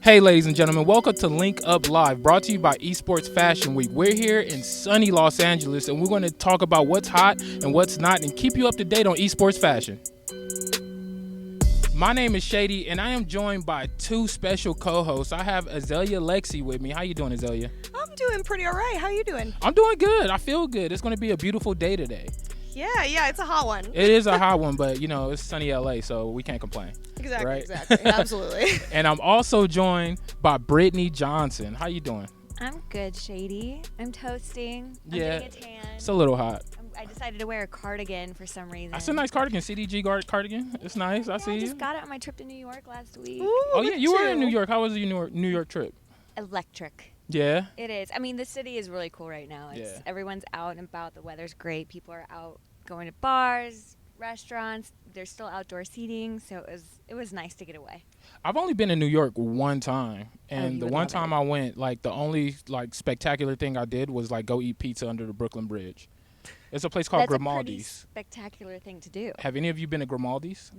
Hey, ladies and gentlemen, welcome to Link Up Live, brought to you by Esports Fashion Week. We're here in sunny Los Angeles, and we're going to talk about what's hot and what's not and keep you up to date on esports fashion. My name is Shady, and I am joined by two special co-hosts. I have Azalea Lexi with me. How you doing, Azalea? I'm doing pretty all right. How you doing? I'm doing good. I feel good. It's going to be a beautiful day today. Yeah, it's a hot one. It is a hot one, but, it's sunny LA, so we can't complain. Exactly. Absolutely. And I'm also joined by Brittany Johnson. How you doing? I'm good, Shady. I'm toasting. I'm getting a tan. It's a little hot. I decided to wear a cardigan for some reason. That's a nice cardigan, CDG cardigan. It's nice. I see you. I just got it on my trip to New York last week. Ooh, oh, yeah, you were in New York. How was your New York trip? Electric. Yeah? It is. I mean, the city is really cool right now. Everyone's out and about. The weather's great. People are out going to bars, restaurants. There's still outdoor seating, so it was nice to get away. I've only been in New York one time, and the one time I went, the only spectacular thing I did was go eat pizza under the Brooklyn Bridge. It's a place called Grimaldi's. That's a pretty spectacular thing to do. Have any of you been to Grimaldi's?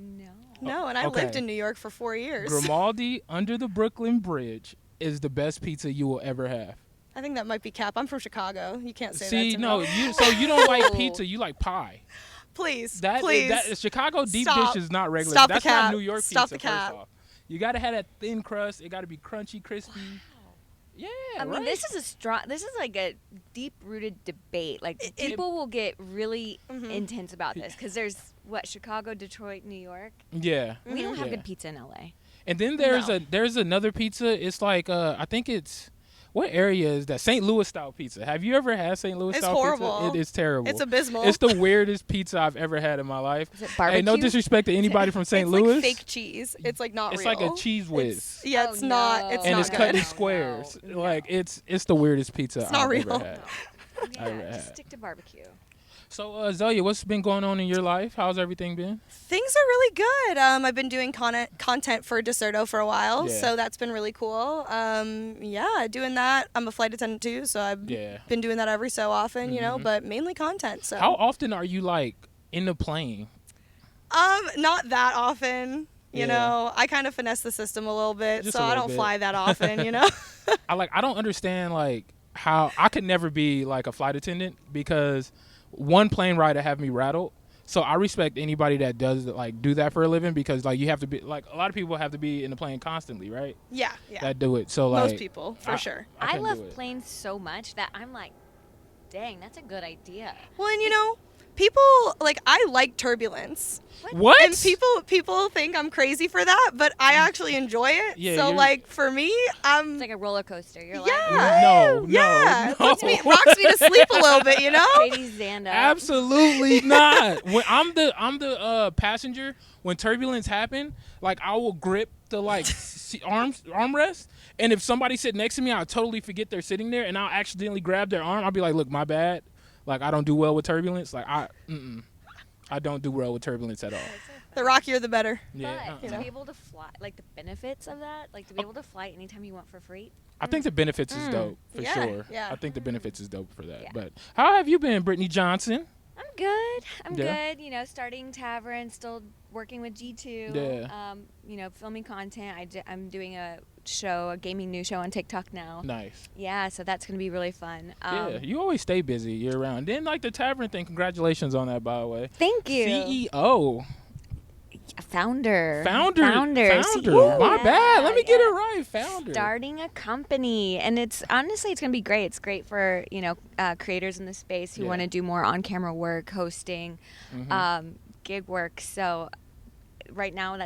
No, and I lived in New York for 4 years. Grimaldi under the Brooklyn Bridge is the best pizza you will ever have. I think that might be cap. I'm from Chicago. You can't say that to me. So you don't like pizza, you like pie. Please. That Chicago deep dish is not regular. Stop That's the cap. not New York pizza. Stop the cap. First off. You gotta have that thin crust. It gotta be crunchy, crispy. Wow. Yeah, I mean, this is like a deep-rooted debate. People will get really intense about this because there's Chicago, Detroit, New York. Yeah, we don't have good pizza in LA. And then there's another pizza. It's I think it's. What area is that? St. Louis style pizza. Have you ever had St. Louis style pizza? It's horrible. It is terrible. It's abysmal. It's the weirdest pizza I've ever had in my life. Is it barbecue? Hey, no disrespect to anybody from St. Louis. It's like fake cheese. It's not real. It's like a cheese whiz. It's not. It's and not it's good. cut in squares. No. It's the weirdest pizza I've ever had. Just stick to barbecue. So, Zelia, what's been going on in your life? How's everything been? Things are really good. I've been doing content for Deserto for a while, so that's been really cool. Doing that. I'm a flight attendant too, so I've been doing that every so often, but mainly content. So. How often are you in the plane? Not that often. You know, I kind of finesse the system a little bit, so I don't fly that often. I don't understand how I could never be a flight attendant because. One plane ride have me rattled, so I respect anybody that does do that for a living because you have to be a lot of people have to be in the plane constantly, right? Yeah. That do it. So most people for sure. I love planes so much that I'm like, dang, that's a good idea. Well, and people I like turbulence. What? And people think I'm crazy for that, but I actually enjoy it. Yeah, so for me, it's like a roller coaster. You're no. Rocks me to sleep a little bit, Katie Zanda. Absolutely not. When I'm the passenger, when turbulence happen, I will grip the armrest, and if somebody sit next to me, I'll totally forget they're sitting there, and I'll accidentally grab their arm. I'll be like, look, my bad. I don't do well with turbulence. I don't do well with turbulence at all. The rockier, the better. Yeah. But to be able to fly, the benefits of that, to be able to fly anytime you want for free. I think the benefits is dope, for sure. Yeah. I think the benefits is dope for that. Yeah. But how have you been, Brittany Johnson? I'm good. I'm good. Starting Tavern, still working with G2. Yeah. Filming content. I'm doing a gaming news show on TikTok now. Nice. Yeah, so that's going to be really fun. You always stay busy year round. Then the Tavern thing, congratulations on that, by the way. Thank you. CEO. Founder. CEO. My bad. Let me get it right. Founder. Starting a company, and it's going to be great. It's great for creators in the space who want to do more on-camera work, hosting, gig work. So right now,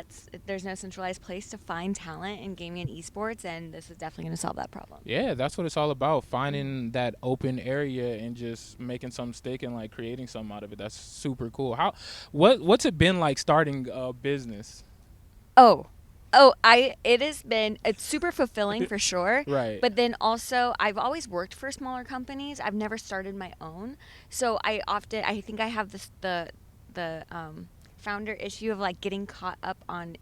there's no centralized place to find talent in gaming and esports, and this is definitely going to solve that problem. Yeah, that's what it's all about, finding that open area and just making some stick and creating something out of it. That's super cool. What's it been like starting a business? It's super fulfilling for sure. Right. But then also, I've always worked for smaller companies. I've never started my own. So I think I have the founder issue of getting caught up on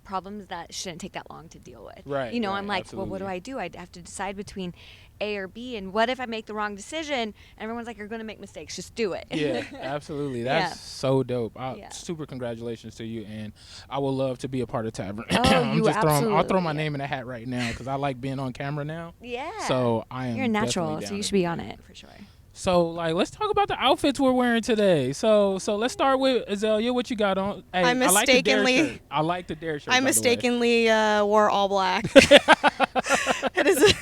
problems that shouldn't take that long to deal with. Right. You know, right, I'm like, absolutely. well, what do I do? I'd have to decide between A or B, and what if I make the wrong decision? Everyone's like, you're going to make mistakes. Just do it. Yeah, absolutely. That's so dope. Yeah. Super congratulations to you, and I would love to be a part of Tavern. Oh, I'll throw my name in the hat right now because I like being on camera now. Yeah. So I am. You're a natural, definitely so down you to should be do on that. it for sure. So like, let's talk about the outfits we're wearing today. So let's start with Azalea. What you got on? Hey, I mistakenly- I like the Dare shirt. I by the way. mistakenly wore all black. It is.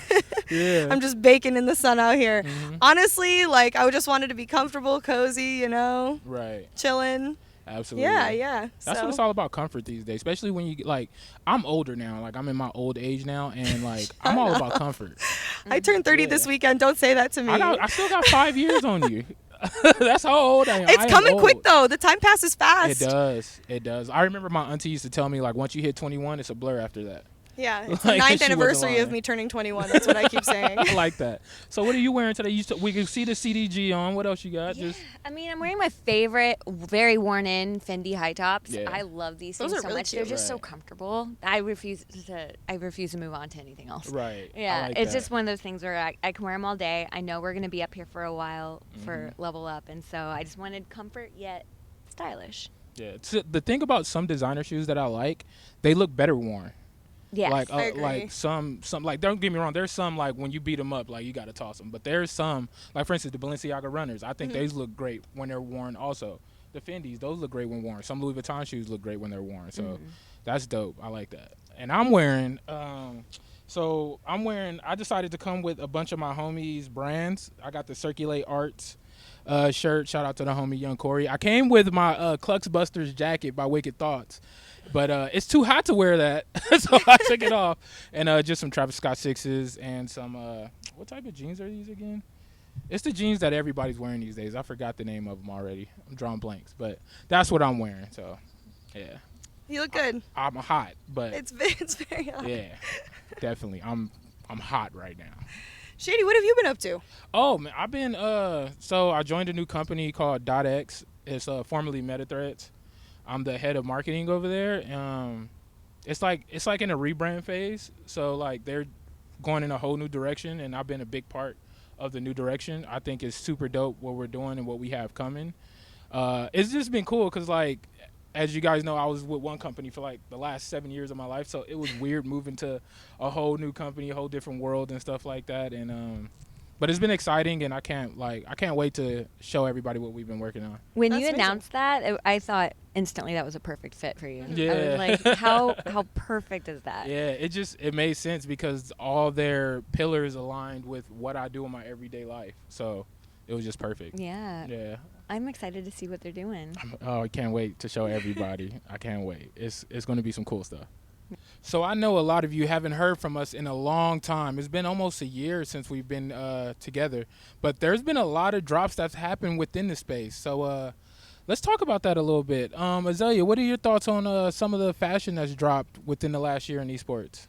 Yeah. I'm just baking in the sun out here. Mhm. Honestly, like I just wanted to be comfortable, cozy, you know, Right. chilling. Absolutely. Yeah. That's what it's all about, comfort these days, especially when you get, like, I'm older now, like I'm in my old age now, and like I'm all about comfort. I turned 30 this weekend. Don't say that to me. I still got 5 years on you. That's how old I am. It's I am coming quick old. though. The time passes fast. It does. I remember my auntie used to tell me, like, once you hit 21, it's a blur after that. Yeah, it's Like, the 9th she wasn't anniversary of lying. me turning 21. That's what I keep saying. I like that. So what are you wearing today? We can see the CDG on. What else you got? Yeah. Just I mean, I'm wearing my favorite, very worn-in Fendi high tops. Yeah. I love these Those things are so really much. They're cute. just so Right. comfortable. I refuse to move on to anything else. right. Yeah, I like it's that. just one of those things where I can wear them all day. I know we're going to be up here for a while for Mm-hmm. Level Up, and so I just wanted comfort yet stylish. Yeah. The thing about some designer shoes that I like, they look better worn. Yes. Like I agree. like some like, don't get me wrong, there's some like when you beat them up, like you got to toss them, but there's some, like for instance the Balenciaga runners, I think those look great when they're worn. Also the Fendis, those look great when worn. Some Louis Vuitton shoes look great when they're worn, so that's dope. I like that. And I'm wearing I decided to come with a bunch of my homies brands. I got the Circulate Arts shirt. Shout out to the homie Young Corey. I came with my Clux Busters jacket by Wicked Thoughts, but it's too hot to wear that, so I took it off. And just some Travis Scott 6s and some what type of jeans are these again? It's the jeans that everybody's wearing these days. I forgot the name of them already. I'm drawing blanks, but that's what I'm wearing. So yeah, You look good. I'm hot, but It's very hot. yeah, definitely I'm hot right now. Shady, what have you been up to? Oh man, I've been so I joined a new company called .x. It's formerly MetaThreads. I'm the head of marketing over there. It's like in a rebrand phase. So like they're going in a whole new direction, and I've been a big part of the new direction. I think it's super dope what we're doing and what we have coming. It's just been cool because, like, as you guys know, I was with one company for like the last 7 years of my life, so it was weird moving to a whole new company, a whole different world and stuff like that. And but it's been exciting, and I can't wait to show everybody what we've been working on. When That's you amazing. announced that, I thought instantly that was a perfect fit for you. I Yeah. was like, how perfect is that? Yeah, it made sense because all their pillars aligned with what I do in my everyday life, so it was just perfect. Yeah. Yeah. I'm excited to see what they're doing. Oh, I can't wait to show everybody. I can't wait. It's going to be some cool stuff. So I know a lot of you haven't heard from us in a long time. It's been almost a year since we've been together, but there's been a lot of drops that's happened within the space. So let's talk about that a little bit. Azalea, what are your thoughts on some of the fashion that's dropped within the last year in esports?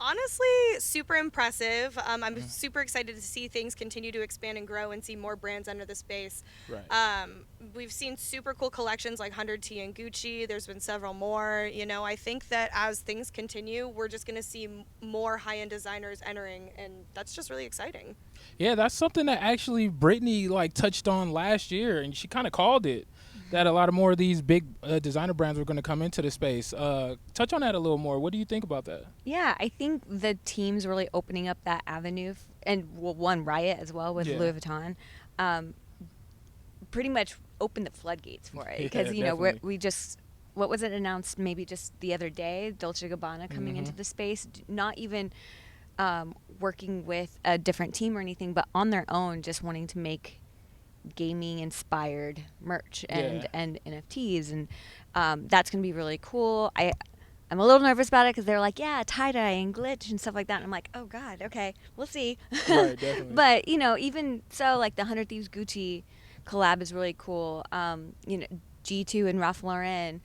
Honestly, super impressive. I'm super excited to see things continue to expand and grow and see more brands enter the space. Right. We've seen super cool collections like 100T and Gucci. There's been several more. You know, I think that as things continue, we're just going to see more high-end designers entering, and that's just really exciting. Yeah, that's something that actually Brittany like touched on last year, and she kind of called it. That a lot of more of these big designer brands were going to come into the space. Touch on that a little more. What do you think about that? Yeah, I think the team's really opening up that avenue, and one Riot as well with Yeah. Louis Vuitton, pretty much opened the floodgates for it Yeah, because you know definitely. we just what was it announced maybe just the other day, Dolce & Gabbana coming into the space, not even working with a different team or anything, but on their own, just wanting to make gaming inspired merch and NFTs, and that's gonna be really cool. I'm a little nervous about it because they're like, yeah, tie-dye and glitch and stuff like that, and I'm like, oh god, okay, we'll see. Right, definitely. But you know, even so, like the 100 Thieves Gucci collab is really cool. You know, G2 and Ralph Lauren.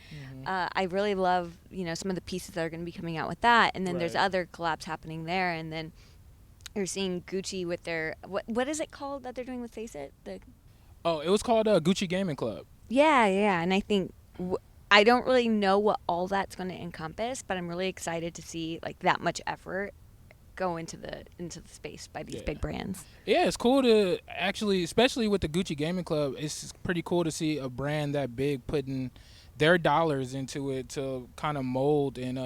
I really love, you know, some of the pieces that are going to be coming out with that, and then there's Right. other collabs happening there, and then you're seeing Gucci with their what is it called that they're doing with Face It? Oh, it was called Gucci Gaming Club. Yeah, and I think I don't really know what all that's going to encompass, but I'm really excited to see like that much effort go into the space by these big brands. Yeah, it's cool to actually, especially with the Gucci Gaming Club, it's pretty cool to see a brand that big putting their dollars into it to kind of mold and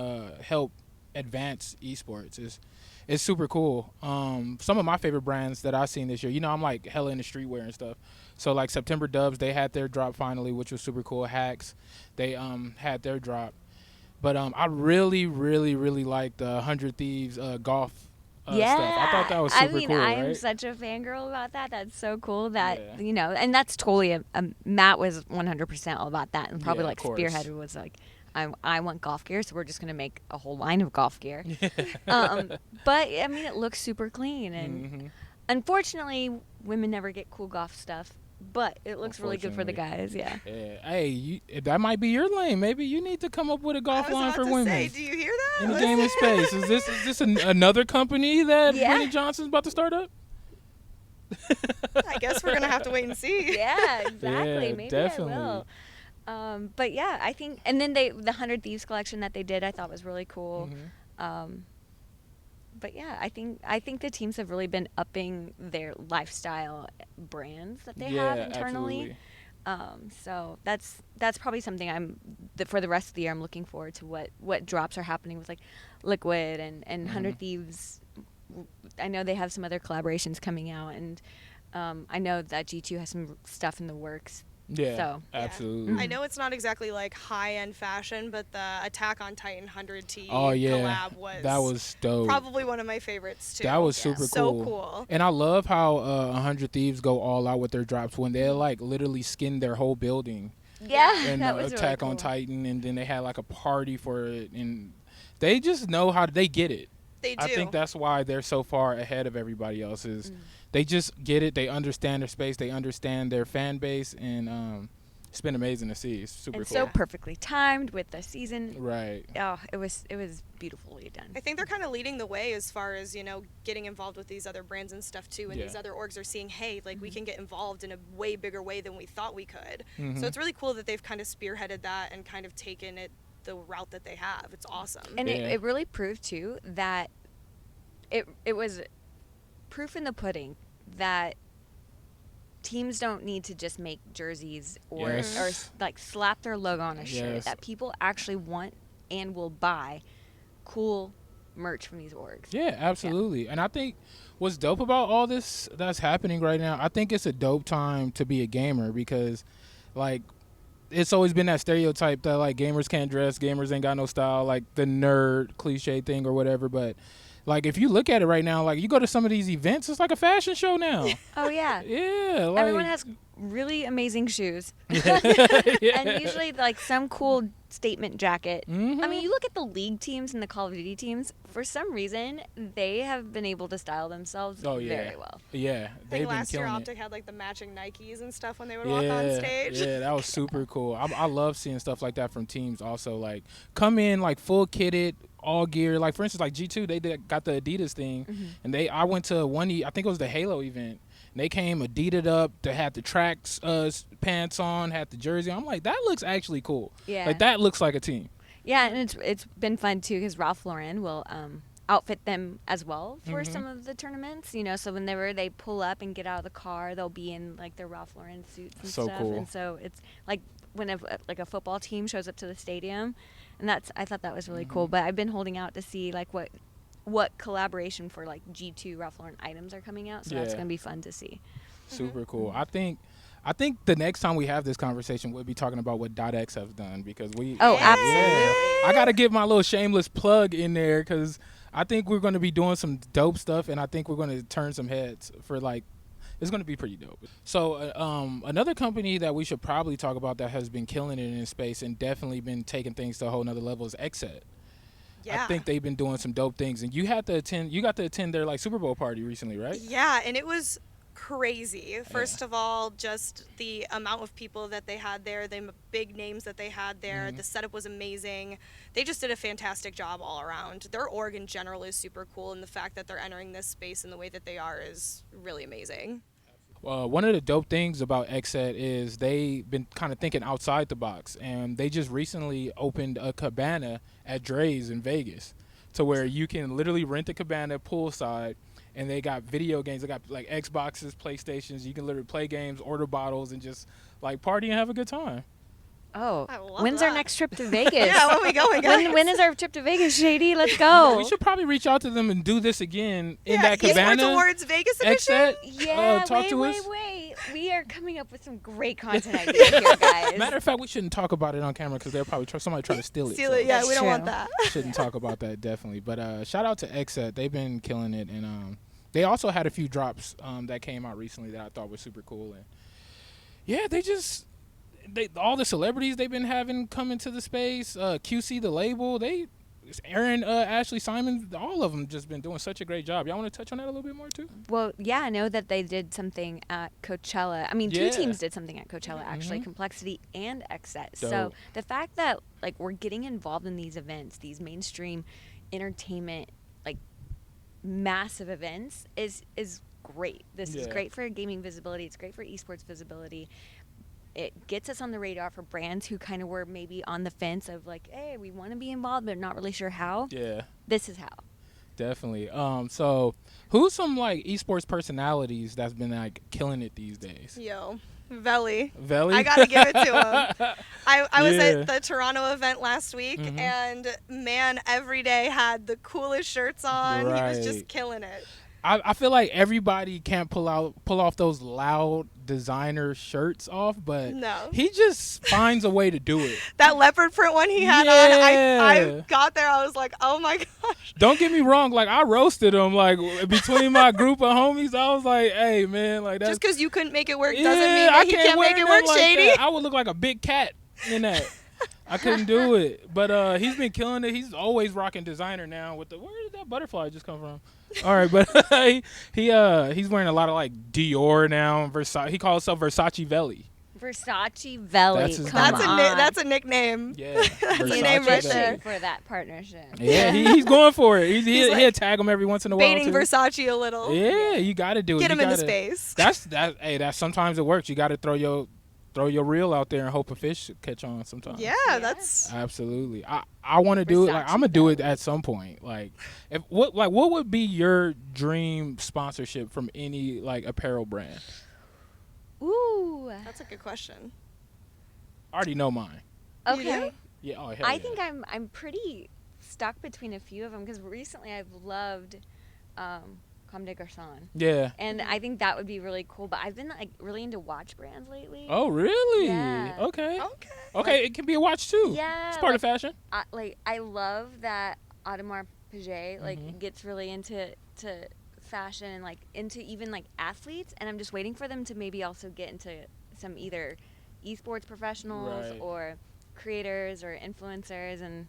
help advance esports. It's super cool. Some of my favorite brands that I've seen this year, I'm like hella into streetwear and stuff. So like September Dubs, they had their drop finally, which was super cool. Hacks, they had their drop. But I really, really, really liked the 100 Thieves golf stuff. I thought that was super cool, I am right? such a fangirl about that. That's so cool that, and that's totally, Matt was 100% all about that and probably spearheaded was like, I want golf gear, so we're just going to make a whole line of golf gear. But, I mean, it looks super clean. And unfortunately, women never get cool golf stuff. But it looks really good for the guys, yeah. Hey, that might be your lane. Maybe you need to come up with a golf line for women. Say, do you hear that? In the gaming space. Is this another company that Brittany Johnson's about to start up? I guess we're going to have to wait and see. Yeah, exactly. Yeah, Maybe definitely. I will. But yeah, I think, and then the 100 Thieves collection that they did, I thought was really cool. But yeah, I think the teams have really been upping their lifestyle brands that they have internally. Absolutely. So that's probably something for the rest of the year I'm looking forward to what drops are happening with like Liquid and 100 Thieves. I know they have some other collaborations coming out, and I know that G2 has some stuff in the works. Yeah, so, absolutely. I know it's not exactly like high-end fashion, but the Attack on Titan 100T collab was dope. Probably one of my favorites too. That was super cool. So cool. And I love how 100 Thieves go all out with their drops when they like literally skin their whole building. Yeah, and that was Attack really on cool. Titan, and then they had like a party for it, and they just know how they get it. They do. I think that's why they're so far ahead of everybody else. They just get it. They understand their space. They understand their fan base, and it's been amazing to see. It's super and cool. so perfectly timed with the season. Right. Oh, it was beautifully done. I think they're kind of leading the way as far as, getting involved with these other brands and stuff too. And these other orgs are seeing, hey, like we can get involved in a way bigger way than we thought we could. So it's really cool that they've kind of spearheaded that and kind of taken it the route that they have. It's awesome. And it really proved too that it was proof in the pudding that teams don't need to just make jerseys or like slap their logo on a shirt. That people actually want and will buy cool merch from these orgs. Yeah, absolutely. And I think what's dope about all this that's happening right now, I think it's a dope time to be a gamer because, like, it's always been that stereotype that, like, gamers can't dress, gamers ain't got no style, like the nerd cliche thing or whatever. But, like, if you look at it right now, like, you go to some of these events, it's like a fashion show now. Oh, yeah. Yeah. Like, everyone has really amazing shoes. Yeah. And usually, like, some cool statement jacket. I mean, you look at the League teams and the Call of Duty teams, for some reason, they have been able to style themselves very well. Yeah. I think last year Optic had, like, the matching Nikes and stuff when they would walk on stage. Yeah, that was super cool. I love seeing stuff like that from teams also. Like, come in, like, full kitted, all gear. Like, for instance, like G2, they got the Adidas thing. And I went to I think it was the Halo event. And they came Adidas up. They had the tracks pants on, had the jersey. I'm like, that looks actually cool. Yeah. Like, that looks like a team. Yeah, and it's been fun, too, because Ralph Lauren will outfit them as well for some of the tournaments. So whenever they pull up and get out of the car, they'll be in, like, their Ralph Lauren suits and So stuff. cool. And so it's, like, whenever, like, a football team shows up to the stadium. And I thought that was really cool. But I've been holding out to see, like, what collaboration for, like, G2 Ralph Lauren items are coming out. So that's going to be fun to see. Super cool. I think the next time we have this conversation, we'll be talking about what .x have done because we. Oh, absolutely. Yeah, I got to give my little shameless plug in there because I think we're going to be doing some dope stuff, and I think we're going to turn some heads for, like, it's going to be pretty dope. So another company that we should probably talk about that has been killing it in space and definitely been taking things to a whole nother level is XSET. Yeah. I think they've been doing some dope things, and you got to attend their, like, Super Bowl party recently, right? Yeah, and it was crazy. First of all, just the amount of people that they had there, the big names that they had there, the setup was amazing. They just did a fantastic job all around. Their org in general is super cool, and the fact that they're entering this space in the way that they are is really amazing. One of the dope things about XSET is they've been kind of thinking outside the box, and they just recently opened a cabana at Dre's in Vegas, to where you can literally rent a cabana poolside, and they got video games. They got like Xboxes, PlayStations. You can literally play games, order bottles, and just like party and have a good time. Oh, I love when's our that. next trip to Vegas? Yeah, when we going, guys? when is our trip to Vegas, Shady? Let's go. We should probably reach out to them and do this again in Yeah, that cabana. Esports Awards Vegas edition. XSET, Yeah, talk to us. wait. We are coming up with some great content ideas here, guys. Matter of fact, we shouldn't talk about it on camera because they'll probably somebody try to steal it. Steal it. Yeah, That's we don't true. want that. Shouldn't talk about that, definitely. But shout out to XSET. They've been killing it, and they also had a few drops that came out recently that I thought were super cool. And yeah, all the celebrities they've been having come into the space. QC the label, Aaron, Ashley, Simon, all of them just been doing such a great job. Y'all want to touch on that a little bit more too? Well, yeah, I know that they did something at Coachella. I mean, Yeah. two teams did something at Coachella, actually, Complexity and XSET. So Dope. the fact that like we're getting involved in these events, these mainstream entertainment, like massive events, is great. This is Yeah. great for gaming visibility. It's great for esports visibility. It gets us on the radar for brands who kind of were maybe on the fence of like, hey, we want to be involved, but not really sure how. Yeah, This is how. definitely. So who's some like esports personalities that's been like killing it these days? Yo, Veli. Veli? I gotta give it to him. I was Yeah. at the Toronto event last week, Mhm. and man, every day had the coolest shirts on. He was Right. just killing it. I feel like everybody can't pull off those loud designer shirts off, but No. he just finds a way to do it. That leopard print one he had on, I got there, I was like, oh my gosh. Don't get me wrong, like I roasted him, like between my group of homies, I was like, hey man, like that's Just because you couldn't make it work yeah, doesn't mean I that he can't wear make it nothing work, like Shady. that. I would look like a big cat in that. I couldn't do it, but he's been killing it. He's always rocking designer now. Where did that butterfly just come from? All right, but he's wearing a lot of like Dior now. Versace. He calls himself Versace Veli. Versace Veli. That's his Come name. on. That's a nickname. Yeah, That's a Versace name right Veli. there. For that partnership. Yeah, he's going for it. He's like he'll tag him every once in a while. Baiting too. Versace a little. Yeah, you got to do it. Get You him in the gotta- space. That's sometimes it works. You got to throw your reel out there and hope a fish catch on sometimes. Yeah, Yeah. that's Absolutely. I want to do it. Like Versace I'm gonna do it at some point. Like what would be your dream sponsorship from any like apparel brand? Ooh. that's a good question. I already know mine. You Okay. do? Yeah. Oh hell I yeah. think I'm pretty stuck between a few of them because recently I've loved Comme des Garçons. Yeah. And I think that would be really cool. But I've been like really into watch brands lately. Oh really? Yeah. Okay. Okay. Okay. It can be a watch too. Yeah. It's part of fashion. I love that Audemars Piguet Mhm. gets really into fashion and like into even like athletes, and I'm just waiting for them to maybe also get into some either esports professionals Right. or creators or influencers, and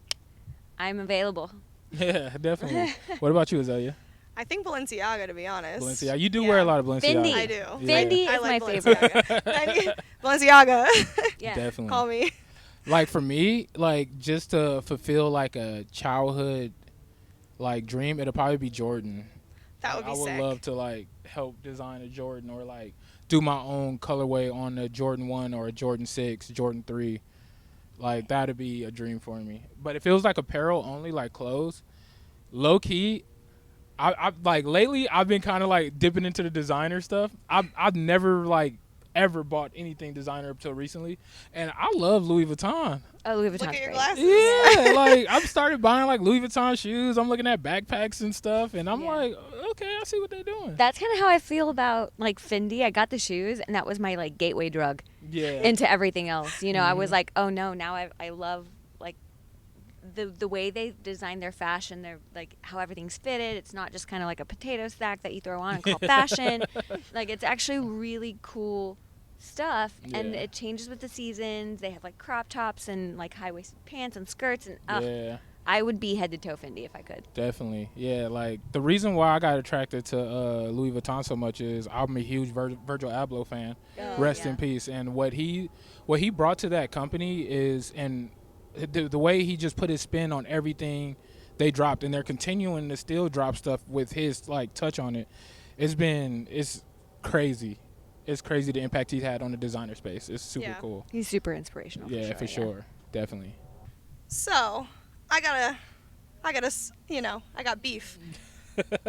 I'm available. Yeah, definitely. What about you, Azalea? I think Balenciaga, to be honest. Balenciaga. You do Yeah. wear a lot of Balenciaga. Fendi. I do. Yeah. Fendi I is like my favorite. Balenciaga. Yeah. Definitely. Call me. Like for me, like just to fulfill like a childhood like dream, it'll probably be Jordan. That would be I would sick. love to like help design a Jordan or like do my own colorway on a Jordan 1 or a Jordan 6, Jordan 3. Like that'd be a dream for me. But if it was like apparel only, like clothes, low key, I like lately I've been kind of like dipping into the designer stuff. I've never like ever bought anything designer up till recently, and I love Louis Vuitton. Oh, Louis Look Vuitton's at your great. glasses. Yeah, like I've started buying like Louis Vuitton shoes. I'm looking at backpacks and stuff, and I'm Yeah. like, okay, I see what they're doing. That's kind of how I feel about like Fendi. I got the shoes, and that was my like gateway drug Yeah, into everything else. You know, I was Mhm. like, oh no, now I love like the way they design their fashion. They're like how everything's fitted. It's not just kind of like a potato stack that you throw on and call fashion. Like it's actually really cool stuff, and Yeah. it changes with the seasons. They have like crop tops and like high waisted pants and skirts, and yeah. I would be head to toe Fendi if I could. Definitely, yeah. Like the reason why I got attracted to Louis Vuitton so much is I'm a huge Virgil Abloh fan. Oh, Rest yeah. in peace. And what he brought to that company is, and the way he just put his spin on everything they dropped, and they're continuing to still drop stuff with his like touch on it. It's crazy. it's crazy the impact he's had on the designer space. It's super cool. He's super inspirational. Yeah, for sure. Definitely. So, I got beef.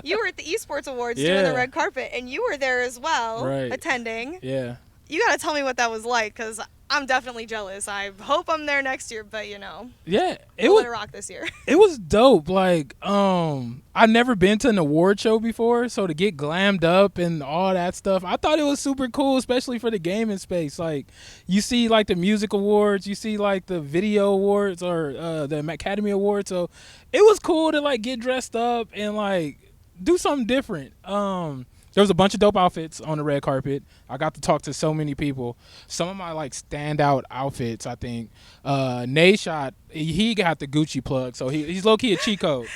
You were at the Esports Awards doing the red carpet, and you were there as well, attending. Yeah. You got to tell me what that was like, because I'm definitely jealous. I hope I'm there next year, but Yeah, we'll let it rock this year. It was dope. Like, I've never been to an award show before, so to get glammed up and all that stuff, I thought it was super cool, especially for the gaming space. Like, you see like the music awards, you see like the video awards or the Academy Awards. So it was cool to like get dressed up and like do something different. There was a bunch of dope outfits on the red carpet. I got to talk to so many people. Some of my like standout outfits, I think. Nayshot, he got the Gucci plug, so he's low key a cheat code.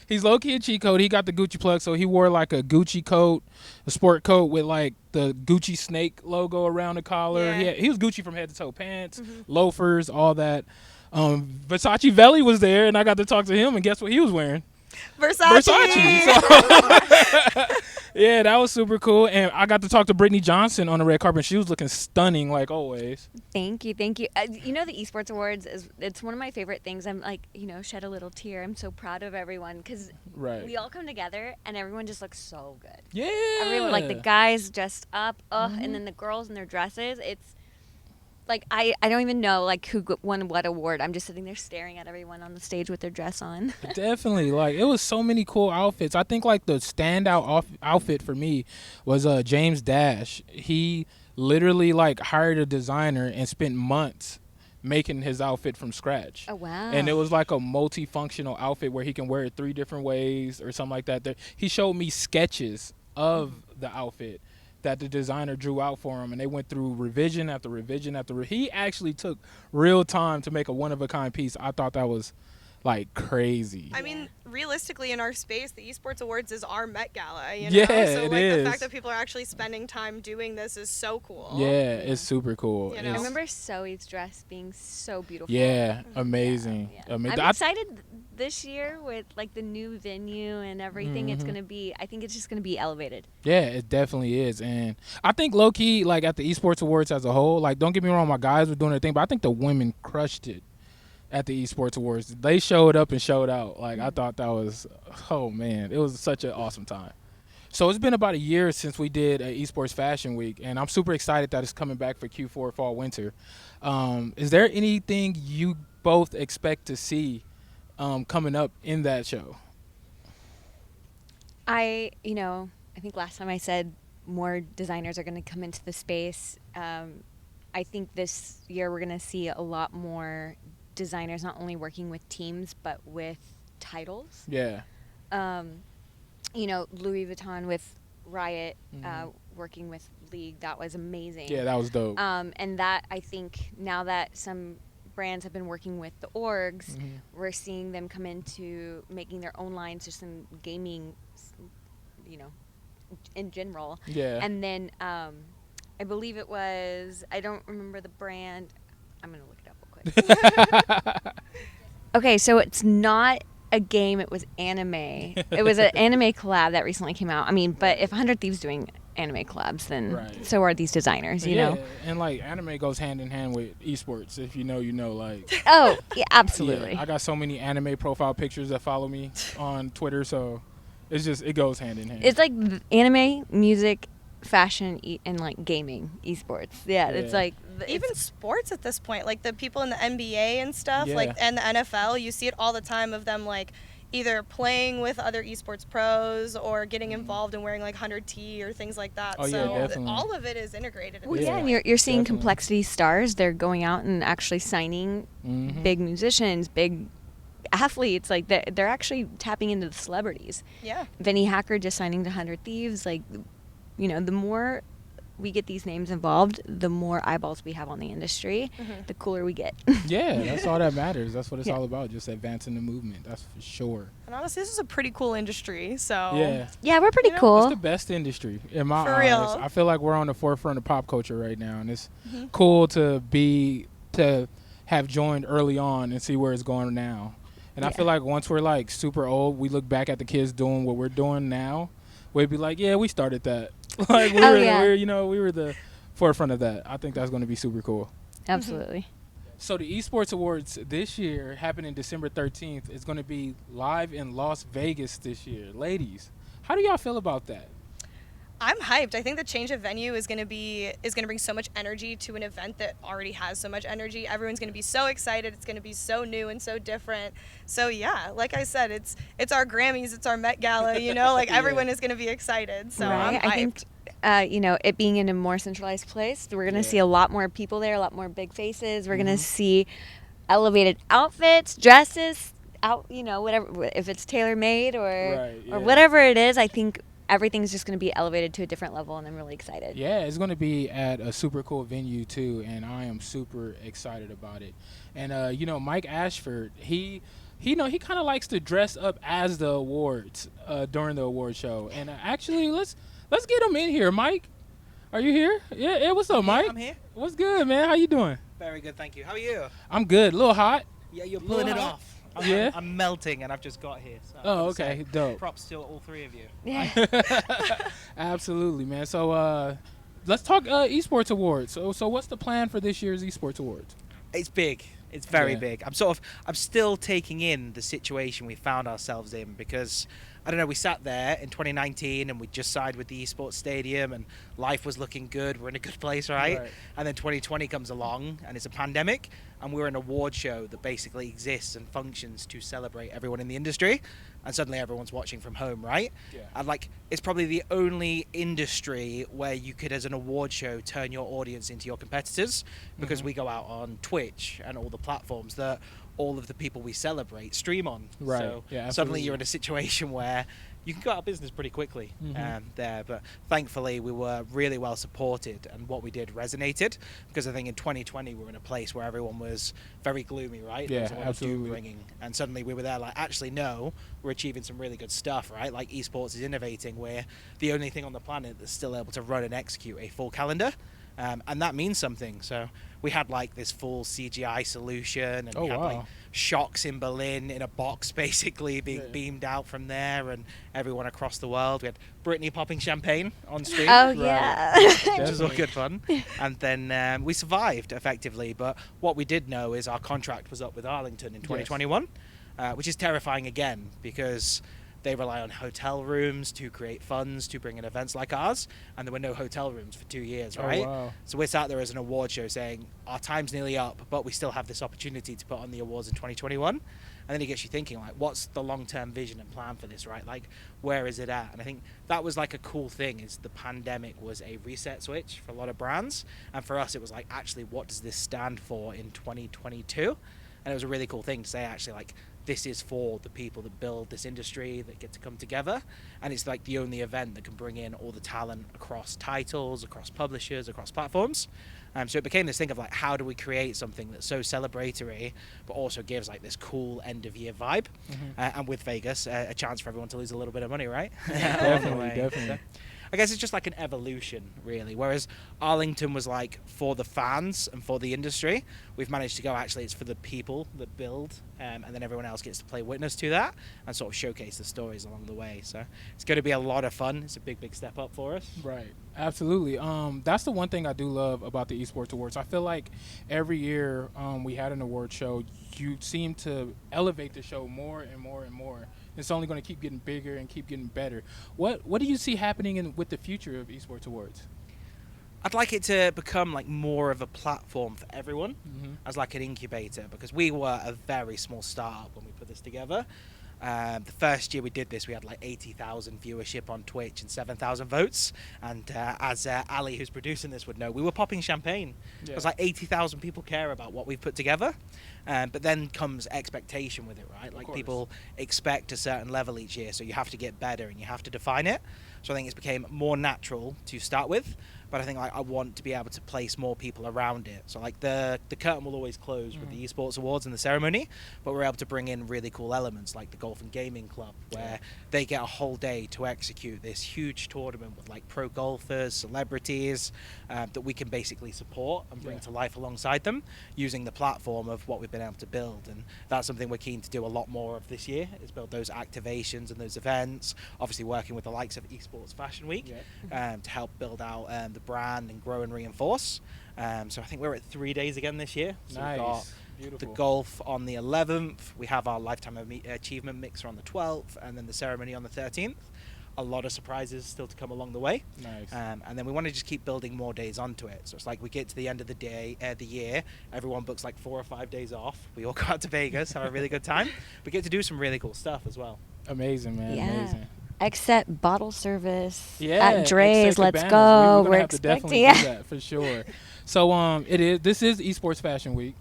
He's low key a cheat code. He got the Gucci plug, so he wore like a Gucci coat, a sport coat with like the Gucci snake logo around the collar. Yeah. He was Gucci from head to toe, pants, loafers, all that. Versace Velli was there, and I got to talk to him, and guess what he was wearing? Versace. So, yeah, that was super cool. And I got to talk to Brittany Johnson on the red carpet. She was looking stunning, like always. Thank you. The Esports Awards it's one of my favorite things. I'm like, shed a little tear. I'm so proud of everyone because we all come together and everyone just looks so good. Yeah. Everyone, like the guys dressed up, and then the girls in their dresses. It's like I don't even know like who won what award. I'm just sitting there staring at everyone on the stage with their dress on. Definitely, like it was so many cool outfits. I think like the standout outfit for me was James Dash. He literally like hired a designer and spent months making his outfit from scratch. Oh wow. And it was like a multifunctional outfit where he can wear it 3 different ways or something like that. He showed me sketches of the outfit that the designer drew out for him, and they went through revision after revision after he actually took real time to make a one-of-a-kind piece. I thought that was like crazy. I mean, realistically, in our space, the Esports Awards is our Met Gala. Yeah, so it like is. the fact that people are actually spending time doing this is so cool. Yeah, it's super cool. You know? I remember Zoe's dress being so beautiful. Yeah, amazing. Yeah. I'm excited this year with like the new venue and everything. It's gonna be. I think it's just gonna be elevated. Yeah, it definitely is, and I think low key, like at the Esports Awards as a whole, like don't get me wrong, my guys were doing their thing, but I think the women crushed it at the Esports Awards. They showed up and showed out. Like I thought that was, oh man, it was such an awesome time. So it's been about a year since we did an Esports Fashion Week, and I'm super excited that it's coming back for Q4 Fall Winter. Is there anything you both expect to see coming up in that show? I think last time I said more designers are going to come into the space. I think this year we're going to see a lot more designers not only working with teams but with titles. Yeah. Louis Vuitton with Riot, working with League, that was amazing. Yeah, that was dope. And that, I think, now that some brands have been working with the orgs, we're seeing them come into making their own lines just in gaming, in general. Yeah. And then I believe it was, I don't remember the brand. I'm going to look it up real quick. Okay, so it's not a game, it was anime. It was an anime collab that recently came out. I mean, but if 100 Thieves doing anime collabs, then so are these designers, you know? And like anime goes hand in hand with esports. If you know, like. Oh, yeah, absolutely. Yeah, I got so many anime profile pictures that follow me on Twitter, so it goes hand in hand. It's like anime, music, fashion, and like gaming, esports. Yeah, it's like even sports at this point, like the people in the NBA and stuff, like and the NFL, you see it all the time of them like either playing with other esports pros or getting involved in wearing like 100T or things like that. Oh, so yeah, definitely. all of it is integrated. Well, yeah, and you're seeing Complexity stars. They're going out and actually signing big musicians, big athletes. Like they're actually tapping into the celebrities. Yeah. Vinny Hacker just signing to 100 Thieves. Like, the more we get these names involved, the more eyeballs we have on the industry, the cooler we get. Yeah, that's all that matters. That's what it's all about, just advancing the movement. That's for sure. And honestly, this is a pretty cool industry, so... Yeah, we're pretty cool. It's the best industry, in my eyes. For real. I feel like we're on the forefront of pop culture right now, and it's cool to have joined early on and see where it's going now. And I feel like once we're, like, super old, we look back at the kids doing what we're doing now, we'd be like, yeah, we started that. Like we were the forefront of that. I think that's going to be super cool. Absolutely. So the Esports Awards this year, happening December 13th, is going to be live in Las Vegas this year. Ladies, how do y'all feel about that? I'm hyped. I think the change of venue is going to bring so much energy to an event that already has so much energy. Everyone's going to be so excited. It's going to be so new and so different. So yeah, like I said, it's our Grammys, it's our Met Gala. You know, like everyone is going to be excited. So right. I'm hyped. I think you know, it being in a more centralized place, we're going to see a lot more people there, a lot more big faces. We're going to see elevated outfits, dresses, you know, whatever, if it's tailor made or whatever it is. I think everything's just going to be elevated to a different level, and I'm really excited. Yeah, it's going to be at a super cool venue too, and I am super excited about it. And you know, Mike Ashford, he kind of likes to dress up as the awards during the award show. And actually, let's get him in here. Mike, are you here? Yeah. What's up, Mike? I'm here. What's good, man? How you doing? Very good, thank you. How are you? I'm good. A little hot. Yeah, you're pulling it off. Yeah? I'm melting, and I've just got here. So Oh, okay. Dope. Props to all three of you. Yeah. Absolutely, man. So let's talk Esports Awards. So what's the plan for this year's Esports Awards? It's big. It's very big. I'm still taking in the situation we found ourselves in, because I don't know, we sat there in 2019 and we just signed with the Esports Stadium and life was looking good. We're in a good place, right? And then 2020 comes along and it's a pandemic, and we're an award show that basically exists and functions to celebrate everyone in the industry, and suddenly everyone's watching from home, right? Yeah. And like, it's probably the only industry where you could, as an award show, turn your audience into your competitors, because we go out on Twitch and all the platforms that all of the people we celebrate stream on. Right. So Yeah, suddenly you're in a situation where you can go out of business pretty quickly there. But thankfully we were really well supported, and what we did resonated, because I think in 2020 we were in a place where everyone was very gloomy, right? Yeah, There was a lot of doom bringing, and suddenly we were there like, actually no, we're achieving some really good stuff, right? Like, esports is innovating. We're the only thing on the planet that's still able to run and execute a full calendar. And that means something. So we had like this full CGI solution, and we had like shocks in Berlin in a box basically being beamed out from there, and everyone across the world. We had Britney popping champagne on stream. Oh, yeah. Which was all good fun. And then we survived effectively, but what we did know is our contract was up with Arlington in 2021, which is terrifying again, because they rely on hotel rooms to create funds to bring in events like ours, and there were no hotel rooms for 2 years, right? Wow. So we're sat there as an award show saying our time's nearly up, but we still have this opportunity to put on the awards in 2021. And then it gets you thinking, like, what's the long-term vision and plan for this, right? Like, where is it at? And I think that was like a cool thing, is the pandemic was a reset switch for a lot of brands, and for us it was like, actually, what does this stand for in 2022? And it was a really cool thing to say, actually, like, this is for the people that build this industry, that get to come together, and it's like the only event that can bring in all the talent across titles, across publishers, across platforms. So it became this thing of like, how do we create something that's so celebratory but also gives like this cool end of year vibe, and with Vegas a chance for everyone to lose a little bit of money, right? Definitely. I guess it's just like an evolution, really. Whereas Arlington was like for the fans and for the industry, we've managed to go, actually, it's for the people that build, and then everyone else gets to play witness to that and sort of showcase the stories along the way. So it's going to be a lot of fun. It's a big, big step up for us. Right. Absolutely. That's the one thing I do love about the Esports Awards. I feel like every year we had an award show, you seem to elevate the show more and more and more. It's only going to keep getting bigger and keep getting better. What do you see happening with the future of Esports Awards? I'd like it to become like more of a platform for everyone, as like an incubator, because we were a very small startup when we put this together. The first year we did this, we had like 80,000 viewership on Twitch and 7,000 votes. And as Ali, who's producing this, would know, we were popping champagne. Yeah. It was like 80,000 people care about what we've put together. But then comes expectation with it, right? Like, people expect a certain level each year, so you have to get better and you have to define it. So I think it's became more natural to start with. But I think like I want to be able to place more people around it. So like the curtain will always close with the Esports Awards and the ceremony, but we're able to bring in really cool elements like the Golf and Gaming Club, where they get a whole day to execute this huge tournament with like pro golfers, celebrities, that we can basically support and bring to life alongside them using the platform of what we've been able to build. And that's something we're keen to do a lot more of this year, is build those activations and those events, obviously working with the likes of Esports Fashion Week to help build out the the brand and grow and reinforce. So I think we're at 3 days again this year. So Nice. we've got Beautiful. the golf on the 11th. We have our Lifetime Achievement Mixer on the 12th, and then the ceremony on the 13th. A lot of surprises still to come along the way. Nice. And then we want to just keep building more days onto it. So it's like we get to the end of the year, everyone books like 4 or 5 days off. We all go out to Vegas, have a really good time. We get to do some really cool stuff as well. Amazing, man. Yeah. Amazing. Except bottle service Yeah, at Dre's. except Let's Cabanas. go. We're We're have to definitely expecting. do that for sure. So this is Esports Fashion Week.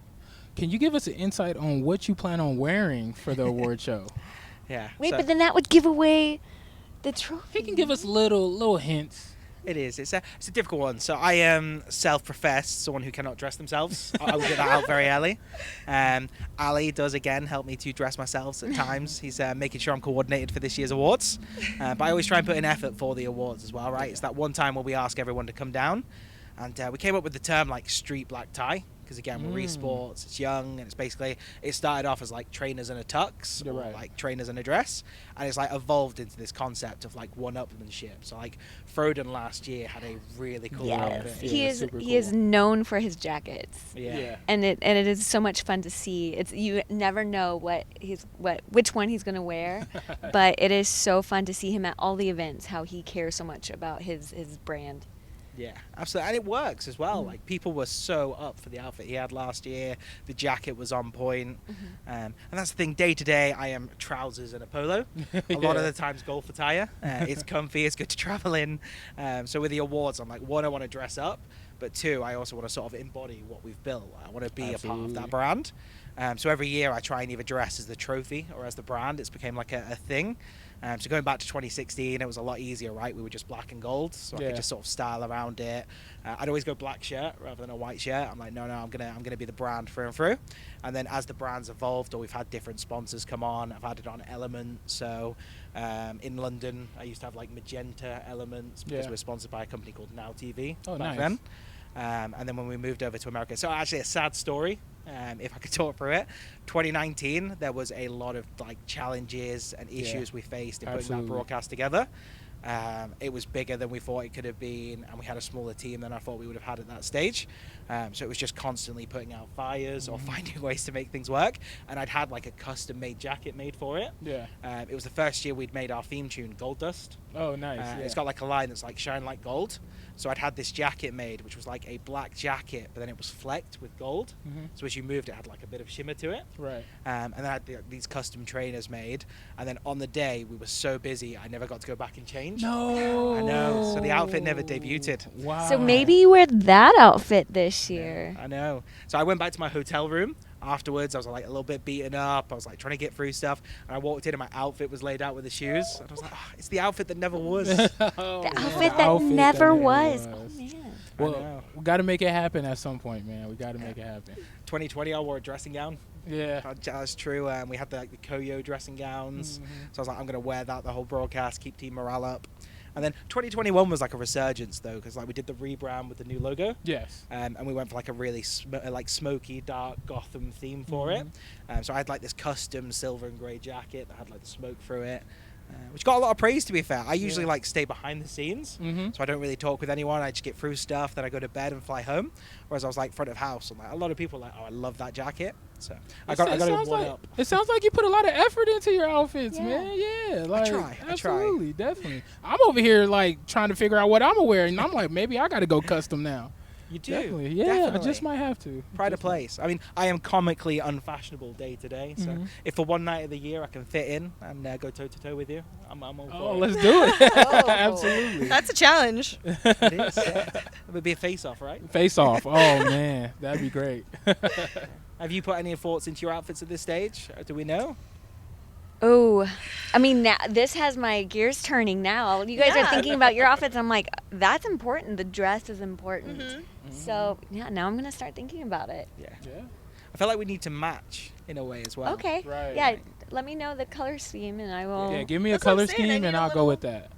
Can you give us an insight on what you plan on wearing for the award show? Yeah. Wait, so but then that would give away the trophy. He can give us little hints. it is. It's a difficult one. So I am self-professed someone who cannot dress themselves. I will get that out very early. Ali does again help me to dress myself at times. He's making sure I'm coordinated for this year's awards. But I always try and put in effort for the awards as well, right? It's that one time where we ask everyone to come down, and we came up with the term like street black tie. Because again, we're esports, it's young, and it's basically, it started off as like trainers in a tux, You're or right. like trainers in a dress, and it's like evolved into this concept of like one-upmanship. So like Froden last year had a really cool Yes, outfit. Yeah, he is. super He is cool. known for his jackets. Yeah. And it is so much fun to see. It's you never know which one he's gonna wear, but it is so fun to see him at all the events. How he cares so much about his brand. Yeah, absolutely, and it works as well. Like people were so up for the outfit he had last year. The jacket was on point, and that's the thing. Day to day, I am trousers and a polo. A lot of the times, golf attire. It's comfy. It's good to travel in. So with the awards, I'm like, one, I want to dress up, but two, I also want to sort of embody what we've built. I want to be a part of that brand. So every year, I try and either dress as the trophy or as the brand. It's become like a thing. So going back to 2016, it was a lot easier, right? We were just black and gold, so I could just sort of style around it. I'd always go black shirt rather than a white shirt. I'm like, no, I'm gonna be the brand through and through. And then as the brand's evolved, or we've had different sponsors come on, I've added on Element. So in London, I used to have like magenta Elements because we're sponsored by a company called Now TV back then. And then when we moved over to America, so actually a sad story. If I could talk through it, 2019 there was a lot of like challenges and issues we faced in putting that broadcast together. It was bigger than we thought it could have been, and we had a smaller team than I thought we would have had at that stage. So it was just constantly putting out fires or finding ways to make things work. And I'd had like a custom-made jacket made for it. Yeah. It was the first year we'd made our theme tune, Gold Dust. Oh, nice. It's got like a line that's like shine like gold. So I'd had this jacket made, which was like a black jacket, but then it was flecked with gold. So as you moved, it had like a bit of shimmer to it. Right. And then I had these custom trainers made. And then on the day, we were so busy, I never got to go back and change. No. I know. So the outfit never debuted. Wow. So maybe you wear that outfit this year. I know. So I went back to my hotel room. Afterwards, I was like a little bit beaten up. I was like trying to get through stuff, and I walked in, and my outfit was laid out with the shoes. And I was like, oh, it's the outfit that never was. The outfit that never was. Oh man. Well, we got to make it happen at some point, man. We got to make it happen. 2020, I wore a dressing gown. Yeah. That's true. We had the Koyo dressing gowns. So I was like, I'm going to wear that the whole broadcast, keep team morale up. And then 2021 was like a resurgence though, because like we did the rebrand with the new logo. Yes. And we went for like a really like smoky, dark Gotham theme for it. So I had like this custom silver and grey jacket that had like the smoke through it. Which got a lot of praise, to be fair. I usually like stay behind the scenes, so I don't really talk with anyone. I just get through stuff, then I go to bed and fly home. Whereas I was like front of house, and like a lot of people are like, oh, I love that jacket. So I got to one up. It sounds like you put a lot of effort into your outfits, Yeah. man. Yeah, like I try. absolutely, definitely. I'm over here like trying to figure out what I'm gonna wear, and I'm like, maybe I got to go custom now. You do. Definitely, yeah. Definitely. I just might have to. Pride of place. I mean, I am comically unfashionable day to day. So if for one night of the year I can fit in and go toe to toe with you, I'm all for Oh, it. let's do it. Absolutely. That's a challenge. It is. Yeah. It would be a face-off, right? Face off. Oh man, that'd be great. Have you put any thoughts into your outfits at this stage? Do we know? Oh, I mean, now this has my gears turning now. You guys are thinking about your outfits. I'm like, that's important. The dress is important. So, yeah, now I'm going to start thinking about it. Yeah. Yeah. I feel like we need to match in a way as well. Okay. Right. Yeah, let me know the color scheme and I will. Yeah, give me a That's what I'm color saying, I scheme need and a I'll go little- with that.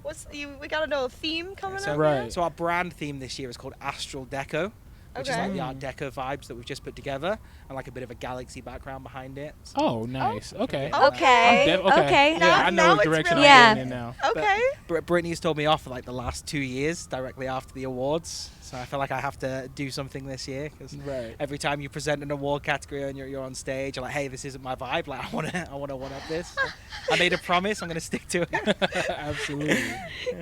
We gotta know a theme coming So, up. Right. so our brand theme this year is called Astral Deco. which is like the Art Deco vibes that we've just put together, and like a bit of a galaxy background behind it. So Oh, nice. Okay. Okay. Yeah, I know Now what it's direction really- I'm going in now. Okay. But Brittany's told me off for like the last 2 years, directly after the awards. So I feel like I have to do something this year, because Right. every time you present an award category and you're on stage, you're like, hey, this isn't my vibe. Like I want to one up this. So I made a promise. I'm going to stick to it. Absolutely.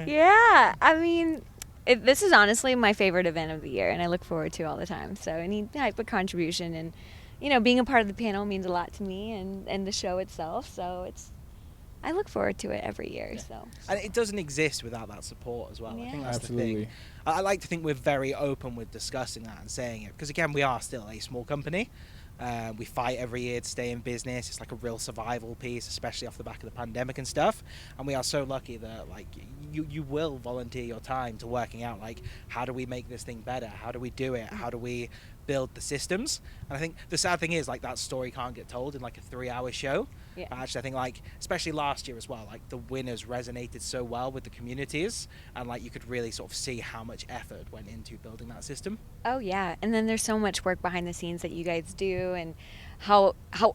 Yeah, I mean, this is honestly my favorite event of the year, and I look forward to it all the time. So any type of contribution and, being a part of the panel means a lot to me and the show itself. So I look forward to it every year. Yeah. So And it doesn't exist without that support as well. I think that's Absolutely. the thing. I like to think we're very open with discussing that and saying it, because again, we are still a small company. We fight every year to stay in business. It's like a real survival piece, especially off the back of the pandemic and stuff. And we are so lucky that like you will volunteer your time to working out like, how do we make this thing better? How do we do it? How do we build the systems? And I think the sad thing is like that story can't get told in like a 3-hour show. Yeah. Actually, I think like especially last year as well, like the winners resonated so well with the communities, and like you could really sort of see how much effort went into building that system. Oh yeah, and then there's so much work behind the scenes that you guys do, and how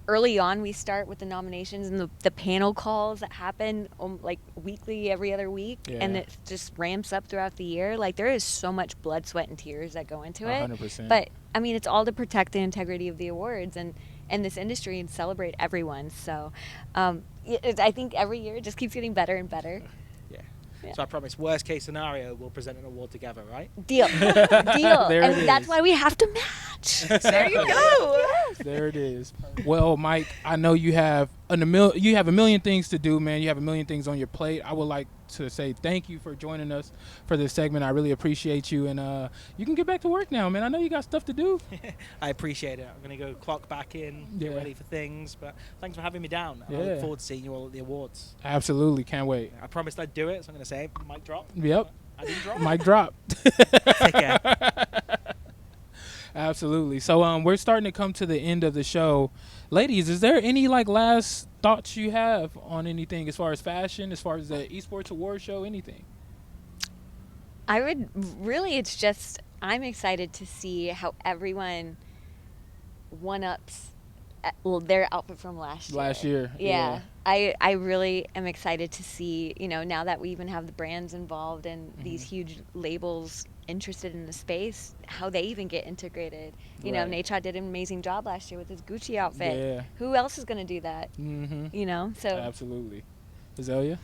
early on we start with the nominations and the panel calls that happen like weekly, every other week, and it just ramps up throughout the year. Like there is so much blood, sweat, and tears that go into it. 100%. But I mean, it's all to protect the integrity of the awards and this industry and celebrate everyone. So I think every year it just keeps getting better and better. Yeah. So I promise, worst case scenario, we'll present an award together, right? Deal. There And it that's is. why we have to match. There you go. There it is. Well, Mike, I know you have a million things to do, man. You have a million things on your plate. I would like to say thank you for joining us for this segment. I really appreciate you, and you can get back to work now, man. I know you got stuff to do. I appreciate it. I'm going to go clock back in, get ready for things. But thanks for having me down. I look forward to seeing you all at the awards. Absolutely. Can't wait. I promised I'd do it, so I'm going to say, mic drop. Yep. I didn't drop. Mic drop. Take care. Absolutely. So we're starting to come to the end of the show. Ladies, is there any like last thoughts you have on anything as far as fashion, as far as the Esports Award show, anything? I would really, it's just, I'm excited to see how everyone one-ups their outfit from last year. Yeah. I really am excited to see, now that we even have the brands involved and these huge labels interested in the space, how they even get integrated. You know, Nate did an amazing job last year with his Gucci outfit. Yeah. Who else is going to do that? So Absolutely. Azalea?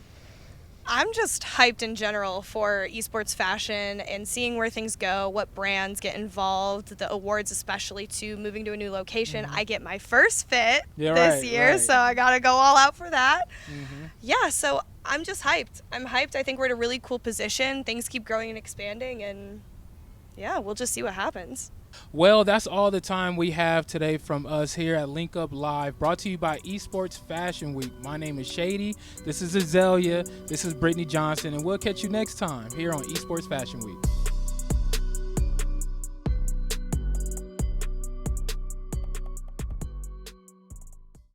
I'm just hyped in general for esports fashion and seeing where things go, what brands get involved, the awards especially too, moving to a new location. I get my first fit this year, so I got to go all out for that. Yeah, so I'm just hyped. I'm hyped. I think we're in a really cool position. Things keep growing and expanding, and yeah, we'll just see what happens. Well, that's all the time we have today from us here at Link Up Live, brought to you by Esports Fashion Week. My name is Shady. This is Azalea. This is Brittany Johnson, and we'll catch you next time here on Esports Fashion Week.